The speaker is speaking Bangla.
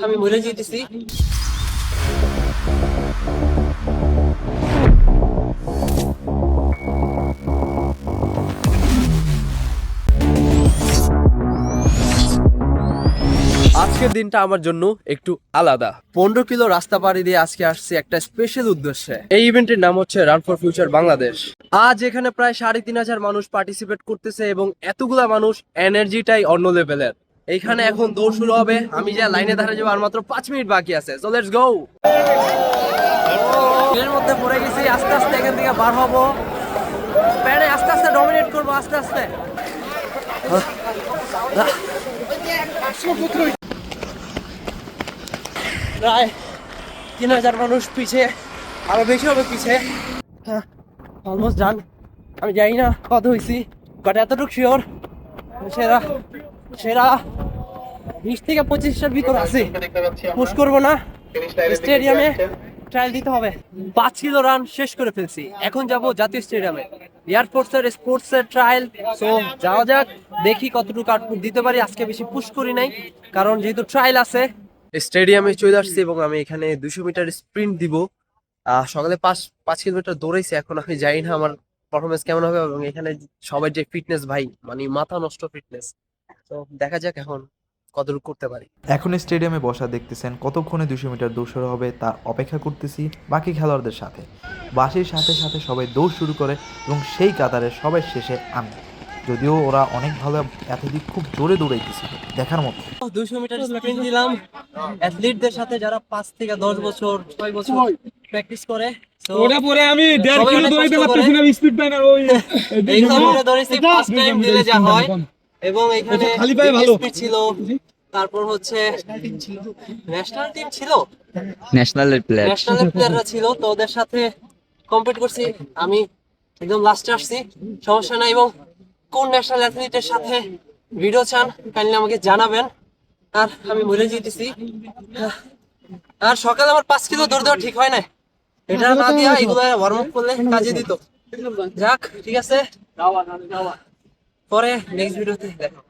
আমি মরে যেতেছি। আজকের দিনটা আমার জন্য একটু আলাদা। 15 কিলো রাস্তা পাড়ি দিয়ে আজকে আসছি একটা স্পেশাল উদ্দেশ্যে। এই ইভেন্টের নাম হচ্ছে রান ফর ফিউচার বাংলাদেশ। আজ এখানে প্রায় 3,500 মানুষ পার্টিসিপেট করতেছে এবং এতগুলা মানুষ, এনার্জিটাই অন্য লেভেলের। এইখানে এখন দৌড় শুরু হবে। আমি যা লাইনে দাঁড়িয়ে যাবো, আর মাত্র 5 মিনিট বাকি আছে। So let's go. এর মধ্যে পড়ে গেছি, আস্তে আস্তে এখান থেকে বার হবো। প্যারে আস্তে আস্তে ডমিনেট করবো, আস্তে আস্তে। প্রায় 3,000 মানুষ পিছে, আরো বেশি হবে পিছে। Almost done. আমি জানি না কত হয়েছি, বাট এতটুকু শিওর সেরা সেরা 20 থেকে 25টার ভিতর আছে। পুশ করবো না, স্টেডিয়ামে ট্রায়াল দিতে হবে। 5 কিলো রান শেষ করে ফেলছি। এখন যাব জাতীয় স্টেডিয়ামে এয়ারফোর্সের স্পোর্টসের ট্রায়াল। সো যাওয়া যাক, দেখি কতটুকু আউটপুট দিতে পারি। আজকে বেশি পুশ করি নাই, কারণ যেহেতু ট্রায়াল আছে। স্টেডিয়ামে চলে আসছি এবং আমি এখানে 200 মিটার স্প্রিন্ট দিব। সকালে 5 কিলোমিটার দৌড়াইছি। এখন আমি জানি না আমার পারফরমেন্স কেমন হবে, এবং এখানে সবাই যে ফিটনেস, ভাই মানে মাথা নষ্ট ফিটনেস। তো দেখা যাক এখন কতটুকু করতে পারি। এখন স্টেডিয়ামে বসা দেখতেছেন কতক্ষণে 200 মিটার দৌড় শুরু হবে তার অপেক্ষা করতেছি বাকি খেলোয়াড়দের সাথে। বাসির সাথে সাথে সবাই দৌড় শুরু করে এবং সেই কাতারে সবাই শেষে আমি। যদিও ওরা অনেক ভালো অ্যাথলেটিক, খুব জোরে দৌড়াইতেছিল, দেখার মতো। 200 মিটার স্প্রিন্ট দিলাম অ্যাথলিটদের সাথে, যারা 5 থেকে 10 বছর 6 বছর প্র্যাকটিস করে। So, ওটা পরে আমি 1.5 সবাই কিলো অনেক দৌড়াইতে কষ্ট পারতেছি না, স্পিড পাই না। ওই এই কিলোমিটার দৌড়েছি ফার্স্ট টাইম দিলে যা হয়। এবং এখানে খালি পায়ে ভালো স্পিড ছিল, তারপর হচ্ছে ন্যাশনাল টিম ছিল, ন্যাশনালের প্লেয়ার। ন্যাশনাল প্লেয়াররা ছিল। তো ওদের সাথে কম্পিট করছি। আমি একদম লাস্টে আসছি, সমস্যা নাই। এবং কোন ন্যাশনাল অ্যাথলিটের সাথে ভিডিও চান কাইন্ডলি আমাকে জানাবেন। আর আমি মরে যেতেছি। আর সকালে আমার 5 কিলো দৌড় দেওয়া ঠিক হয় না, এটা না দিয়া এগুলো ওয়ার্ম আপ করলে কাজে দিত। যাক, ঠিক আছে, পরে নেক্সট ভিডিওতে দেখো।